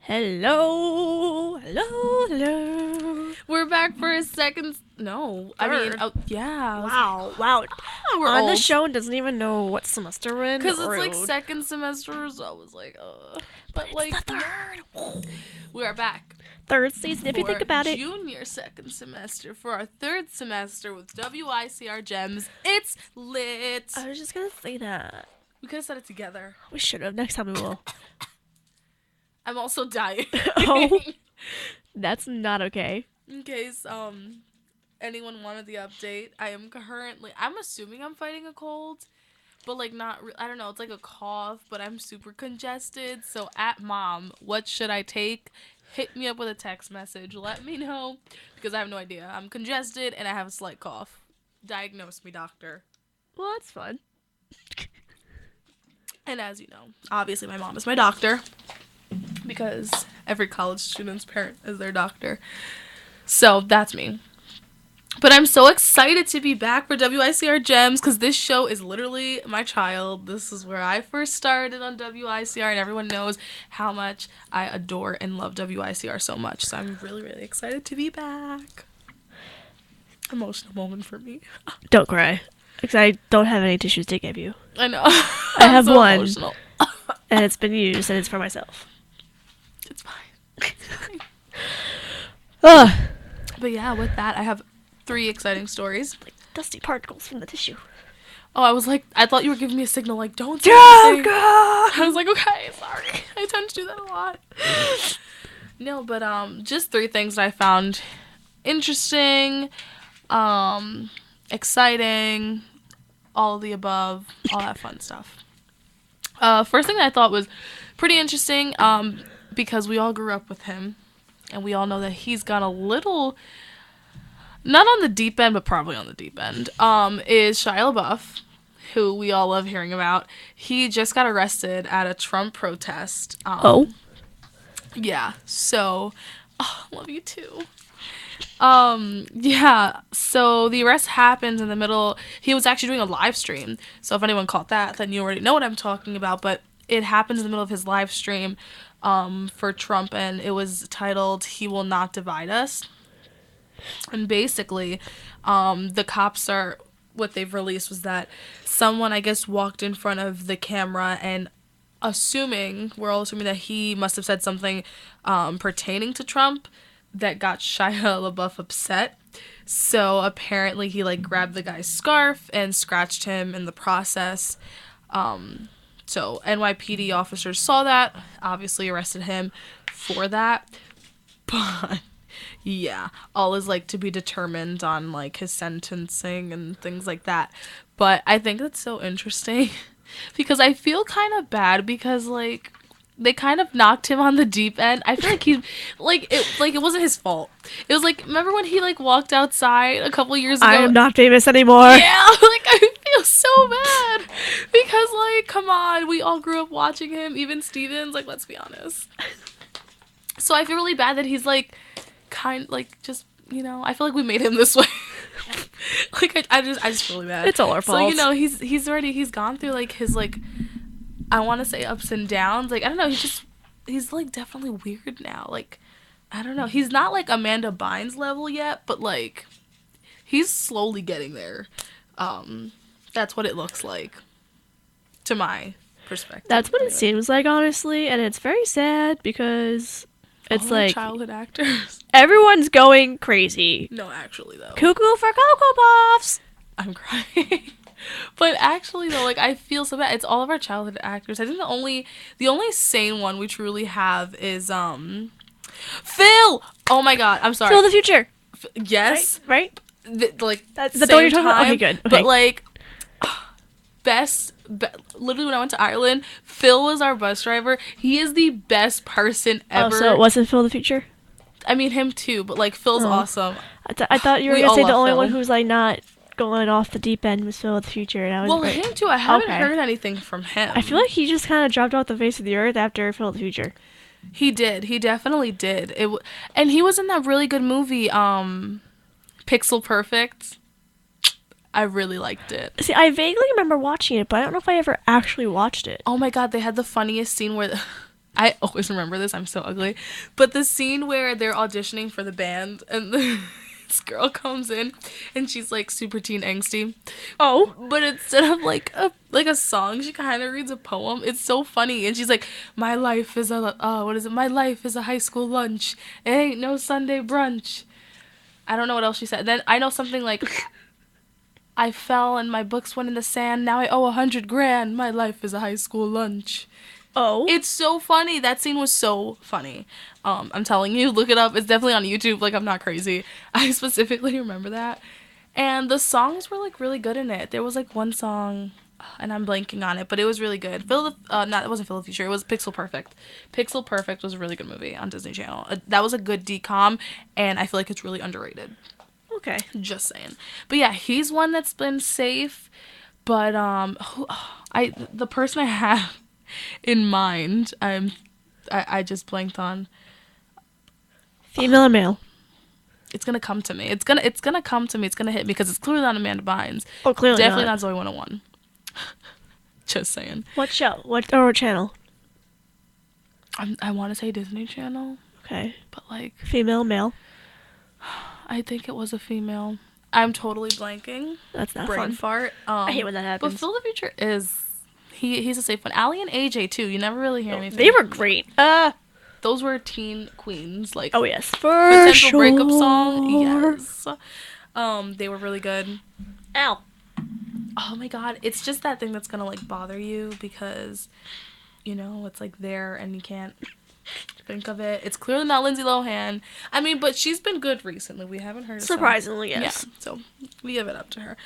Hello, hello, hello. We're back for a second. No, I mean, Third. yeah. Wow. We're On the old. show doesn't even know what semester we're in. Because it's like Rude. second semester, so I was like, But it's like, the third. we are back Third season, if you for think about it. junior second semester for our third semester with WICR Jems. It's lit. I was just gonna say that. We could have said it together. We should have. Next time we will. I'm also dying. Oh, that's not okay. In case anyone wanted the update, I'm assuming I'm fighting a cold, but like I don't know, it's like a cough, but I'm super congested. So at mom, what should I take? Hit me up with a text message. Let me know because I have no idea. I'm congested and I have a slight cough. Diagnose me, doctor. Well, that's fun. And as you know, obviously my mom is my doctor because every college student's parent is their doctor. So that's me. But I'm so excited to be back for WICR Gems because this show is literally my child. This is where I first started on WICR, and everyone knows how much I adore and love WICR so much. So I'm really, really excited to be back. Emotional moment for me. Don't cry. Because I don't have any tissues to give you. I know. I have so one. Emotional. And it's been used, and it's for myself. It's fine. It's fine. Ugh. But yeah, with that, I have 3 exciting stories. Like dusty particles from the tissue. Oh, I thought you were giving me a signal, like, don't say Oh, anything. God. I was like, okay, sorry. I tend to do that a lot. No, but just 3 things that I found interesting, exciting, all of the above, all that fun stuff. First thing that I thought was pretty interesting, because we all grew up with him, and we all know that he's got a little, not on the deep end, but probably on the deep end, is Shia Lebouf, who we all love hearing about. He just got arrested at a Trump protest. Yeah, so, love you too. Yeah, so the arrest happened in the middle. He was actually doing a live stream, so if anyone caught that, then you already know what I'm talking about, but it happened in the middle of his live stream, for Trump, and it was titled, "He Will Not Divide Us." And basically, the cops what they've released was that someone, I guess, walked in front of the camera and we're all assuming that he must have said something pertaining to Trump that got Shia LaBeouf upset. So apparently he like grabbed the guy's scarf and scratched him in the process. So NYPD officers saw that, obviously arrested him for that. But yeah, all is like to be determined on like his sentencing and things like that. But I think that's so interesting because I feel kind of bad because like they kind of knocked him on the deep end. I feel like it wasn't his fault. It was like, remember when he like walked outside a couple years ago? I am not famous anymore. Yeah, like I feel so bad because like, come on, we all grew up watching him, even Stevens, like let's be honest. So I feel really bad that he's like just, I feel like we made him this way. Like I just feel really bad. It's all our fault. So he's gone through like his like, I want to say ups and downs. Like I don't know, he's like definitely weird now. Like I don't know, he's not like Amanda Bynes level yet, but like he's slowly getting there. That's what it looks like to my perspective. That's what it seems like, honestly, and it's very sad because it's all like childhood actors. Everyone's going crazy. No, actually though. Cuckoo for Cocoa Puffs. I'm crying. But actually though, like I feel so bad. It's all of our childhood actors. I think the only sane one we truly have is Phil. Oh my god, I'm sorry. Phil the Future. Yes. Right? Like That's the one you're talking about. Okay, good. Okay. But like literally when I went to Ireland, Phil was our bus driver. He is the best person ever. Oh, so it wasn't Phil the Future? I mean him too, but like Phil's awesome. I thought you were We gonna all say the love only Phil. one who's like not going off the deep end was Phil the Future, and I was him too. I haven't heard anything from him. I feel like he just kind of dropped off the face of the earth after Phil the Future. He did. He definitely did. And he was in that really good movie, Pixel Perfect. I really liked it. See, I vaguely remember watching it, but I don't know if I ever actually watched it. Oh my god, they had the funniest scene where I always remember this. I'm so ugly. But the scene where they're auditioning for the band and this girl comes in and she's like super teen angsty. Oh. But instead of like a song, she kind of reads a poem. It's so funny. And she's like, "My life is a what is it? My life is a high school lunch. It ain't no Sunday brunch." I don't know what else she said. Then I know something like, "I fell and my books went in the sand. Now I owe 100 grand. My life is a high school lunch." Oh. It's so funny. That scene was so funny. I'm telling you, look it up. It's definitely on YouTube. Like, I'm not crazy. I specifically remember that. And the songs were like really good in it. There was like one song, and I'm blanking on it, but it was really good. It wasn't Phil the Future. It was Pixel Perfect. Pixel Perfect was a really good movie on Disney Channel. That was a good decom, and I feel like it's really underrated. Okay. Just saying. But yeah, he's one that's been safe. But the person I have in mind, I just blanked on. Female or male? It's gonna come to me. It's gonna come to me. It's gonna hit me because it's clearly not Amanda Bynes. Oh, clearly Definitely not. not Zoe 101. Just saying. What show? What or channel? I want to say Disney Channel, Okay. but like Female, male. I think it was a female. I'm totally blanking. That's not Brain fun. fart. I hate when that But happens. Phil the Future he's a safe one. Allie and AJ too. You never really hear anything. They were great. Those were teen queens. Like Oh yes, for potential sure. breakup song. Yes. They were really good. Ow. Oh my god, it's just that thing that's gonna like bother you because, it's like there and you can't think of it. It's clearly not Lindsay Lohan. I mean, but she's been good recently. We haven't heard. Surprisingly, yes. Yeah, so we give it up to her.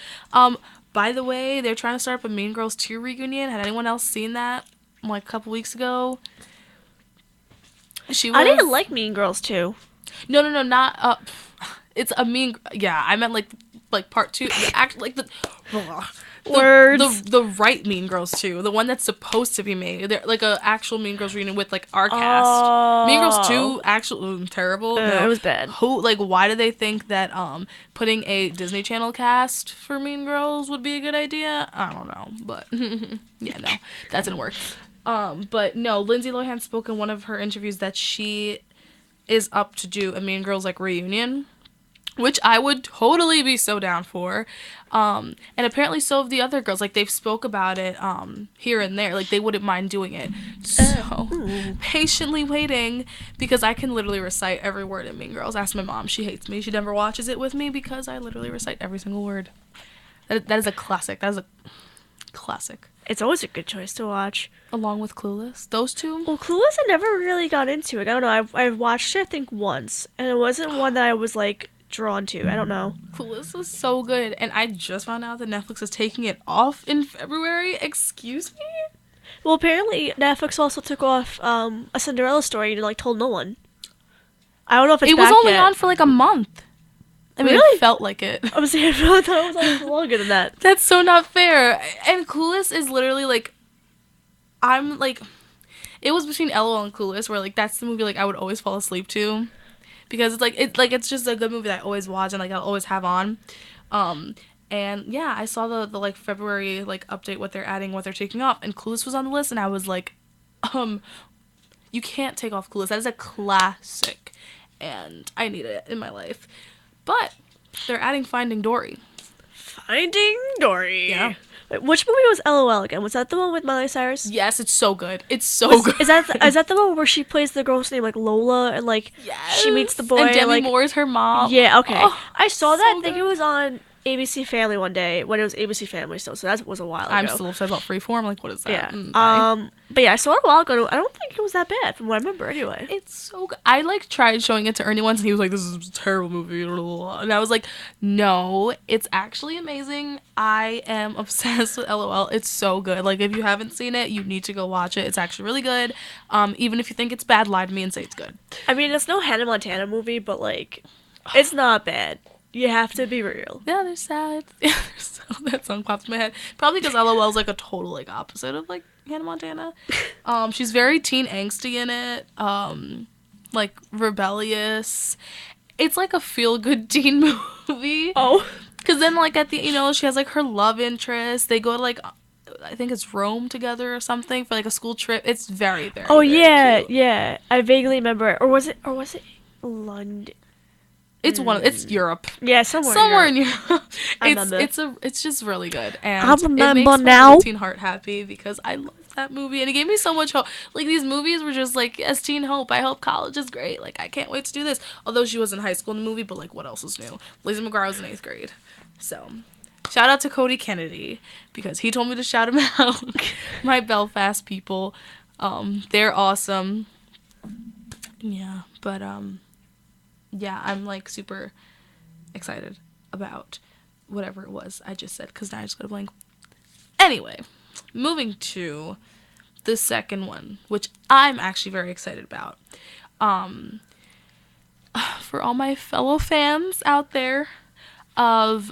By the way, they're trying to start up a Mean Girls 2 reunion. Had anyone else seen that? Like a couple weeks ago. I didn't like Mean Girls too. No, not it's a mean. Yeah, I meant like part two. Like Words. the right Mean Girls too. The one that's supposed to be made. They're like a actual Mean Girls reunion with like our cast. Oh. Mean Girls 2 actually terrible. No. It was bad. Why do they think that putting a Disney Channel cast for Mean Girls would be a good idea? I don't know, but yeah, no, that didn't work. But no, Lindsay Lohan spoke in one of her interviews that she is up to do a Mean Girls like reunion, which I would totally be so down for. And apparently so have the other girls. Like they've spoke about it here and there. Like they wouldn't mind doing it. So patiently waiting because I can literally recite every word in Mean Girls. Ask my mom. She hates me. She never watches it with me because I literally recite every single word. That is a classic. That is a classic. It's always a good choice to watch. Along with Clueless. Those two. Well, Clueless, I never really got into it. I don't know. I've watched it, I think, once. And it wasn't one that I was, like, drawn to. I don't know. Clueless was so good. And I just found out that Netflix is taking it off in February. Excuse me? Well, apparently, Netflix also took off A Cinderella Story and, like, told no one. I don't know if it's It was back only yet. on for, like, a month. I mean, Really? it felt like it. I was saying, I thought it was like longer than that. That's so not fair. And Clueless is literally, like, I'm, like, it was between LOL and Clueless where, like, that's the movie, like, I would always fall asleep to. Because it's just a good movie that I always watch and, like, I'll always have on. And, yeah, I saw the like, February, like, update, what they're adding, what they're taking off. And Clueless was on the list, and I was like, you can't take off Clueless. That is a classic. And I need it in my life. But they're adding Finding Dory. Finding Dory. Yeah. Wait, which movie was LOL again? Was that the one with Miley Cyrus? Yes, it's so good. It's so good. Is that the one where she plays the girl's name like Lola and like she meets the boy and Demi like Moore is her mom. yeah, okay. Oh, I saw that. I think good. it was on ABC Family one day when it was ABC Family still. So that was a while ago. I'm still upset about Freeform. Like, what is that? yeah. Bye. But yeah, I saw it a while ago. I don't think it was that bad from what I remember anyway. It's so good. I like tried showing it to Ernie once, and he was like, "This is a terrible movie," and I was like, "No, it's actually amazing. I am obsessed with LOL. It's so good. Like, if you haven't seen it, you need to go watch it. It's actually really good. Even if you think it's bad, lie to me and say it's good." I mean, it's no Hannah Montana movie, but like, it's not bad. You have to be real. Yeah, they're sad. Yeah, they're so, that song pops in my head. Probably because LOL is like a total like opposite of like Hannah Montana. She's very teen angsty in it. Like rebellious. It's like a feel good teen movie. Oh. Because then like at the she has like her love interest. They go to like I think it's Rome together or something for like a school trip. It's very, Oh very, very yeah, cute. yeah. I vaguely remember it. Or was it London? It's Mm. Europe. Yeah, somewhere in Somewhere Europe. in Europe. I remember. It's just really good, I and it remember makes my little now. teen heart happy because I love that movie and it gave me so much hope. Like these movies were just like, yes, teen hope. I hope college is great. Like I can't wait to do this. Although she was in high school in the movie, but like what else is new? Lizzie McGuire was in 8th grade. So shout out to Cody Kennedy because he told me to shout him out. My Belfast people. They're awesome. Yeah, but yeah, I'm like super excited about whatever it was I just said because now I just got a blank. Anyway, moving to the second one, which I'm actually very excited about. Um, for all my fellow fans out there of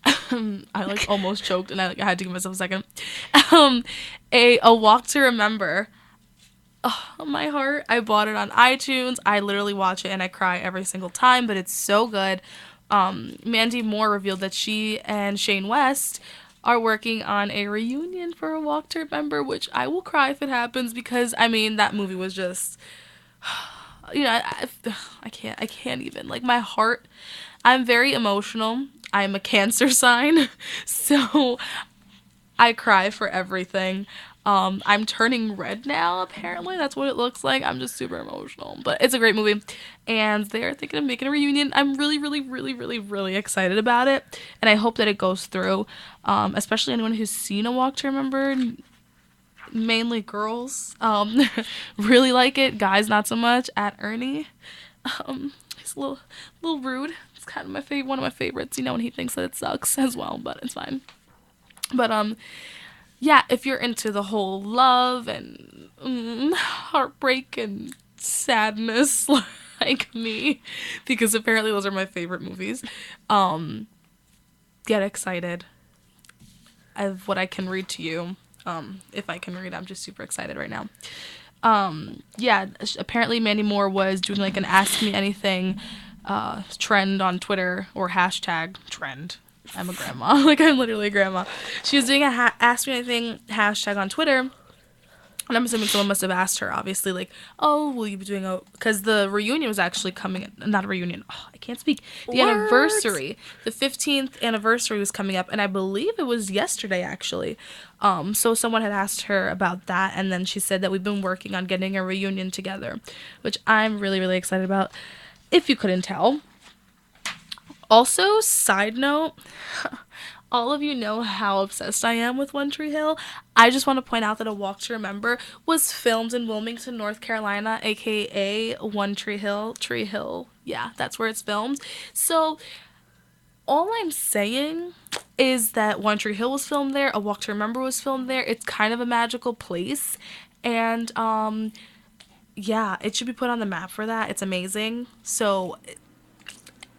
I like almost choked and I had to give myself a second. Um, a Walk to Remember. Oh, my heart. I bought it on iTunes. I literally watch it and I cry every single time, but it's so good. Mandy Moore revealed that she and Shane West are working on a reunion for A Walk to Remember, which I will cry if it happens because I mean that movie was just I can't even like my heart. I'm very emotional. I'm a Cancer sign, so I cry for everything. I'm turning red now, apparently. That's what it looks like. I'm just super emotional. But it's a great movie. And they're thinking of making a reunion. I'm really, really, really, really, really excited about it. And I hope that it goes through. Especially anyone who's seen A Walk to Remember. Mainly girls. Really like it. Guys, not so much. At Ernie. He's a little rude. It's kind of one of my favorites. You know, when he thinks that it sucks as well. But it's fine. But, yeah, if you're into the whole love and heartbreak and sadness like me, because apparently those are my favorite movies, get excited of what I can read to you. If I can read, I'm just super excited right now. Yeah, apparently Mandy Moore was doing like an Ask Me Anything trend on Twitter, or hashtag trend. I'm a grandma. Like, I'm literally a grandma. She was doing a Ask Me Anything hashtag on Twitter. And I'm assuming someone must have asked her, obviously, like, oh, will you be doing a... Because the reunion was actually coming... Not a reunion. Oh, I can't speak. The Words. anniversary. The 15th anniversary was coming up. And I believe it was yesterday, actually. So someone had asked her about that. And then she said that we've been working on getting a reunion together. Which I'm really, really excited about. If you couldn't tell. Also, side note, all of you know how obsessed I am with One Tree Hill. I just want to point out that A Walk to Remember was filmed in Wilmington, North Carolina, aka One Tree Hill. Tree Hill, yeah, that's where it's filmed. So, all I'm saying is that One Tree Hill was filmed there, A Walk to Remember was filmed there. It's kind of a magical place. And, yeah, it should be put on the map for that. It's amazing. So,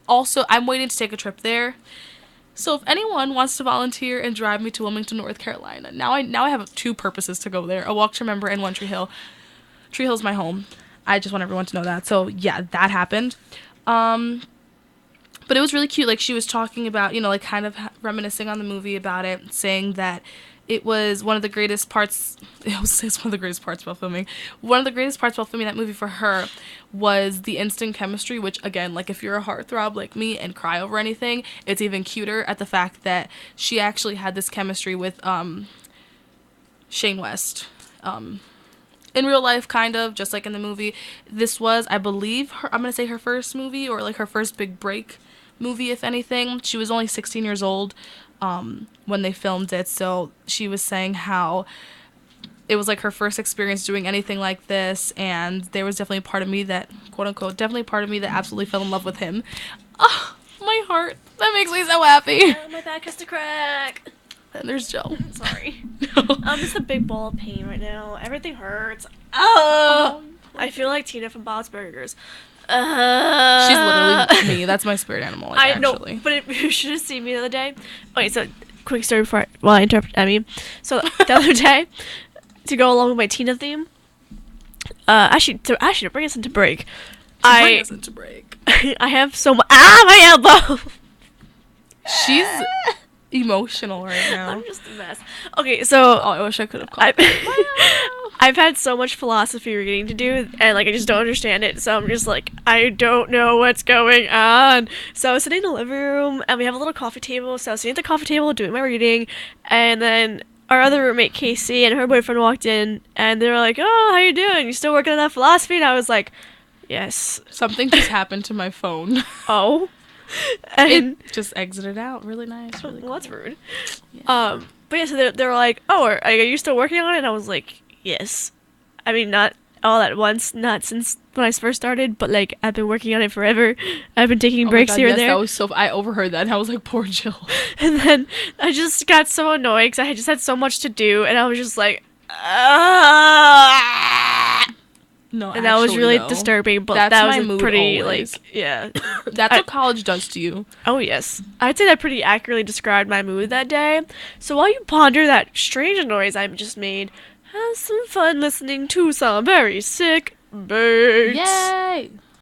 also, I'm waiting to take a trip there. So if anyone wants to volunteer and drive me to Wilmington, North Carolina, now I have two purposes to go there: A Walk to Remember and One Tree Hill. Tree Hill's my home. I just want everyone to know that. So yeah, that happened. But it was really cute. Like, she was talking about, like kind of reminiscing on the movie about it, saying that it was one of the greatest parts. It's one of the greatest parts about filming. One of the greatest parts about filming that movie for her was the instant chemistry, which, again, like, if you're a heartthrob like me and cry over anything, it's even cuter at the fact that she actually had this chemistry with Shane West. In real life, kind of, just like in the movie. This was, I believe, I'm going to say her first movie, or like her first big break movie, if anything. She was only 16 years old when they filmed it, so she was saying how it was like her first experience doing anything like this, and there was definitely a part of me that, quote unquote, definitely a part of me that absolutely fell in love with him. Oh, my heart. That makes me so happy. My back has to crack. And there's Joe. Sorry. No. I'm just a big ball of pain right now. Everything hurts. Oh! I feel like Tina from Bob's Burgers. She's literally me. That's my spirit animal, like, I know, actually. but you should have seen me the other day. Okay, so quick story before I interrupt Emmy. So the other day, to go along with my Tina theme, actually to bring us into break, Bring us into break. I have so much. My elbow. She's emotional right now. I'm just a mess. Okay, so Oh, I wish I could have called. I've had so much philosophy reading to do, and like I just don't understand it. So I'm just like, I don't know what's going on. So I was sitting in the living room, and we have a little coffee table. So I was sitting at the coffee table doing my reading, and then our other roommate Casey and her boyfriend walked in, and they were like, "Oh, how you doing? You still working on that philosophy?" And I was like, "Yes." Something just happened to my phone. Oh, and It just exited out. Really nice. Really well, that's rude. Yeah. But yeah, so they were like, "Oh, are you still working on it?" And I was like, "Yes." I mean, not all at once, not since when I first started, but like I've been working on it forever. I've been taking Oh my breaks God, here yes, and there. that was so. I overheard that, and I was like, "Poor Jill." And then I just got so annoyed because I just had so much to do, and I was just like, ah! No, And that was actually, really though. disturbing. But That's that my was mood pretty always. like, yeah. That's what college does to you. Oh yes, I'd say that pretty accurately described my mood that day. So while you ponder that strange noise I just made, have some fun listening to some very sick beats. Yeah.